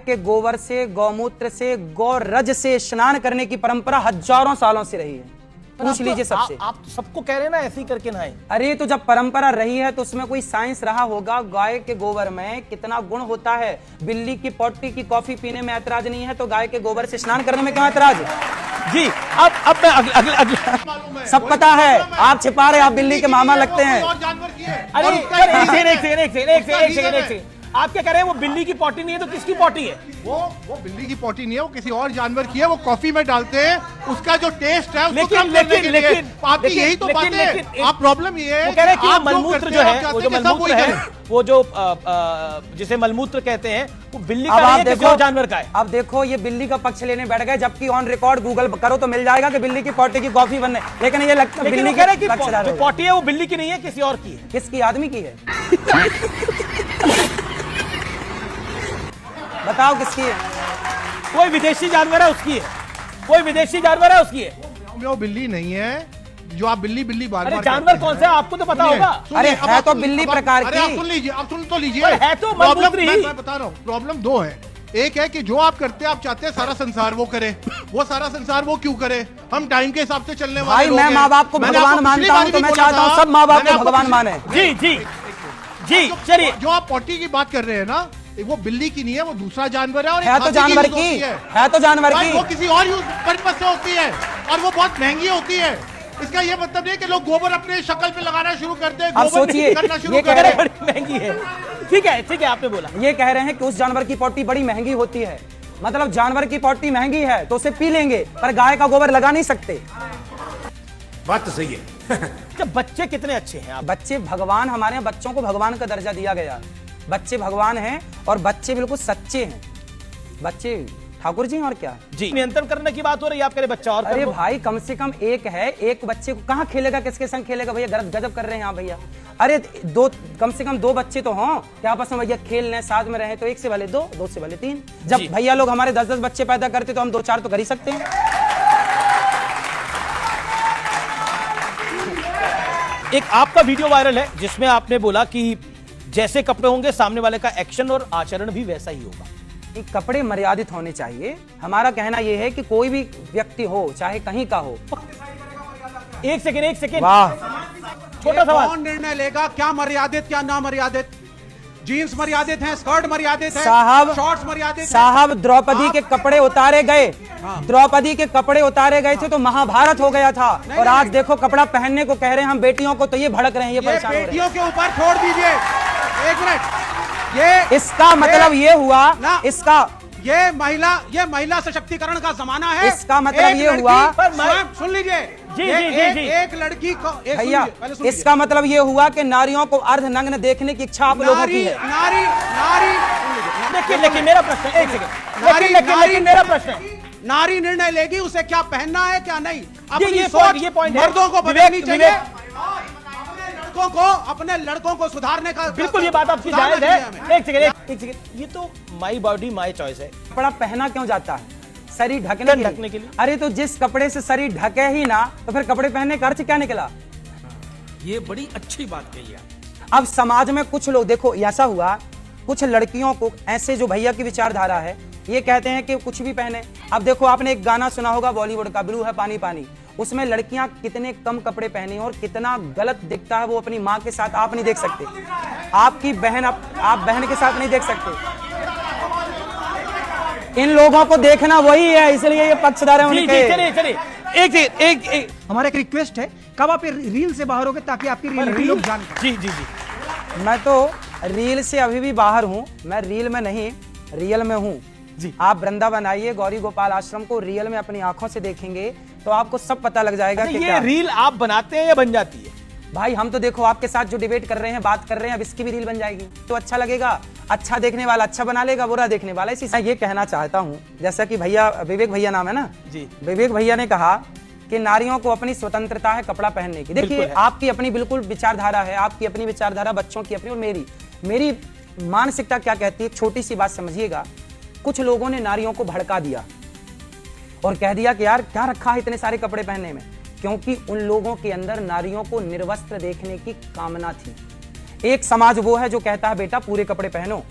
के गोबर से, गौमूत्र से, गौरज से स्नान करने की परंपरा हजारों सालों से रही है। पूछ लीजिए सबसे। आप सबको कह रहे हैं ना ऐसे ही करके नहाए। अरे तो जब परंपरा रही है तो उसमें कोई साइंस रहा होगा। गाय के गोबर में कितना गुण होता है। बिल्ली की पोटी की कॉफी पीने में ऐतराज नहीं है, तो गाय के गोबर से स्नान करने में क्यों ऐतराज है? जी अब मैं अगले सब पता है, आप छिपा रहे, आप बिल्ली के मामा लगते हैं। अरे एक सेकंड, आप क्या कह रहे हैं? वो बिल्ली की पॉटी नहीं है तो किसकी पॉटी है? वो बिल्ली की पॉटी नहीं है, वो किसी और जानवर की है। वो कॉफी में डालते हैं, उसका जो टेस्ट है उसको कम करने के लिए। आपकी यही तो बात है। आप प्रॉब्लम ये है, वो कह रहे हैं कि मलमूत्र जो है, वो जो मलमूत्र है, वो जो जिसे मलमूत्र कहते हैं, वो बिल्ली का नहीं है, किसी और जानवर का है। अब देखो ये बिल्ली का पक्ष लेने बैठ गए, जबकि ऑन रिकॉर्ड गूगल करो तो मिल जाएगा कि बिल्ली की पॉटी की कॉफी बनने। लेकिन ये लगता है बिल्ली कह रहे हैं कि जो पॉटी है वो बिल्ली की नहीं है, किसी और की है। किसकी? आदमी की है। बताओ किसकी है? कोई विदेशी जानवर है उसकी है, कोई विदेशी जानवर है उसकी है। वो बिल्ली नहीं है जो आप बिल्ली बिल्ली बार अरे जानवर कौन सा है आपको तो पता होगा। अरे है तो बिल्ली प्रकार की। आप सुन लीजिए, आप सुन तो लीजिए। है तो मलमूत्र ही। मैं बता रहा हूँ, प्रॉब्लम दो है। एक है कि जो आप करते हैं, आप चाहते हैं सारा संसार वो करे। वो सारा संसार वो क्यों करे? हम टाइम के हिसाब से चलने वाले लोग हैं। मैं माँ बाप को भगवान मानता हूँ, तो मैं चाहता हूँ सब माँ बाप को भगवान माने। जी जी जी, चलिए। जो आप पॉटी की बात कर रहे हैं ना, वो बिल्ली की नहीं है, वो दूसरा जानवर है। और है तो जानवर की है तो जानवर की। वो किसी और यूज पर्पस से होती है और वो बहुत महंगी होती है। इसका ये मतलब नहीं कि लोग गोबर अपने शक्ल पे लगाना शुरू करते हैं, अब सोचिए, करना शुरू ये कह करते रहे हैं। बड़ी महंगी है। ठीक है, आपने बोला। ये कह रहे हैं कि उस जानवर की पॉटी बड़ी महंगी होती है। मतलब जानवर की पॉटी महंगी है तो उसे पी लेंगे, पर गाय का गोबर लगा नहीं सकते। बात तो सही है। जब बच्चे कितने अच्छे हैं आप। बच्चे भगवान, हमारे यहाँ बच्चों को भगवान का दर्जा दिया गया। बच्चे भगवान हैं और बच्चे बिल्कुल सच्चे हैं। बच्चे ठाकुर जी और क्या जी। नियंत्रण करने की बात हो रही है, आप कह रहे बच्चा और। अरे भाई कम से कम एक है, एक बच्चे को कहाँ खेलेगा, किसके संग खेलेगा भैया? गजब कर रहे हैं आप भैया। अरे दो, कम से कम दो बच्चे तो हों क्या आपस में भैया खेल लें, साथ में रहें। तो एक से भले दो, दो से भले तीन। जब भैया लोग हमारे 10-10 बच्चे पैदा करते तो हम 2-4 तो कर ही सकते हैं। एक आपका वीडियो वायरल है जिसमें आपने बोला कि जैसे कपड़े होंगे सामने वाले का एक्शन और आचरण भी वैसा ही होगा। कपड़े मर्यादित होने चाहिए। हमारा कहना यह है कि कोई भी व्यक्ति हो, चाहे कहीं का हो। एक सेकेंड। वाह, छोटा सवाल। कौन निर्णय लेगा क्या मर्यादित क्या ना मर्यादित? जीन्स मर्यादित है, स्कर्ट मर्यादित है, साहब शॉर्ट्स मर्यादित साहब द्रौपदी के कपड़े उतारे गए। द्रौपदी के कपड़े उतारे गए थे तो महाभारत हो गया था। और आज देखो कपड़ा पहनने को कह रहे हैं हम बेटियों को, तो ये भड़क रहे हैं, ये परेशान हो रहे हैं। बेटियों के ऊपर छोड़ दीजिए। एक मिनट, इसका मतलब ये हुआ, ये महिला सशक्तिकरण का जमाना है। इसका मतलब ये हुआ, सुन लीजिए जी। एक लड़की को भैया, इसका मतलब ये हुआ कि नारियों को अर्धनग्न देखने की इच्छा आप लोगों की है। लेकिन मेरा प्रश्न है, एक सेकंड, लेकिन मेरा प्रश्न है, नारी निर्णय लेगी उसे क्या पहनना है क्या नहीं। ये पॉइंट मर्दों को बदलनी चाहिए, अपने लड़कों को सुधारने का। बिल्कुल ये बात आपकी जायज है। एक सेकंड, ये तो माई बॉडी माई चॉइस है। कपड़ा पहना क्यों जाता है? शरीर ढकने के लिए। अरे तो जिस कपड़े से शरीर ढके ही ना, तो फिर कपड़े पहनने का अर्थ क्या निकला? ये बड़ी अच्छी बात कही है। अब समाज में कुछ लोग, देखो ऐसा हुआ, कुछ लड़कियों को ऐसे, जो भैया की विचारधारा है, ये कहते हैं कि कुछ भी पहने। अब देखो आपने एक गाना सुना होगा बॉलीवुड का, ब्लू है पानी पानी। उसमें लड़कियां कितने कम कपड़े पहनी और कितना गलत दिखता है वो अपनी माँ के साथ आप नहीं देख सकते। आपकी बहन, आप बहन के साथ नहीं देख सकते। इन लोगों को देखना वही है, इसलिए ये पक्षधर है उनके। चलिए एक हमारा एक रिक्वेस्ट है, कब आप रील से बाहर होगे ताकि आपकी रील लोग जान पाएं। जी। मैं तो रील से अभी भी बाहर हूं, मैं रील में नहीं रियल में हूं जी। आप वृंदावन आइए, गौरी गोपाल आश्रम को रियल में अपनी आंखों से देखेंगे तो आपको सब पता लग जाएगा कि ये रील आप बनाते हैं या बन जाती है? भाई हम तो देखो आपके साथ जो डिबेट कर रहे हैं, बात कर रहे हैं, अब इसकी भी रील बन जाएगी तो अच्छा लगेगा। अच्छा देखने वाला अच्छा बना लेगा, बुरा देखने वाला। इसी से ये कहना चाहता हूं, जैसा कि भैया, विवेक भैया नाम है ना जी, विवेक भैया ने कहा कि नारियों को अपनी स्वतंत्रता है कपड़ा पहनने की। देखिए आपकी अपनी बिल्कुल विचारधारा है, आपकी अपनी विचारधारा, बच्चों की अपनी, और मेरी मानसिकता क्या कहती है। छोटी सी बात समझिएगा, कुछ लोगों ने नारियों को भड़का दिया और कह दिया कि यार क्या रखा है इतने सारे कपड़े पहनने में, क्योंकि उन लोगों के अंदर नारियों को निर्वस्त्र देखने की कामना थी। एक समाज वो है जो कहता है बेटा पूरे कपड़े पहनो,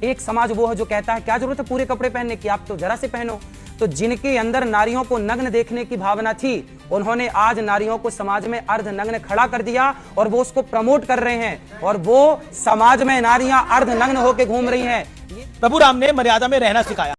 एक समाज वो है जो कहता है क्या जरूरत है पूरे कपड़े पहनने की, आप तो जरा से पहनो। तो जिनके अंदर नारियों को नग्न देखने की भावना थी, उन्होंने आज नारियों को समाज में अर्ध नग्न खड़ा कर दिया और वो उसको प्रमोट कर रहे हैं, और वो समाज में नारियां अर्ध नग्न होकर घूम रही हैं। प्रभु राम ने मर्यादा में रहना सिखाया।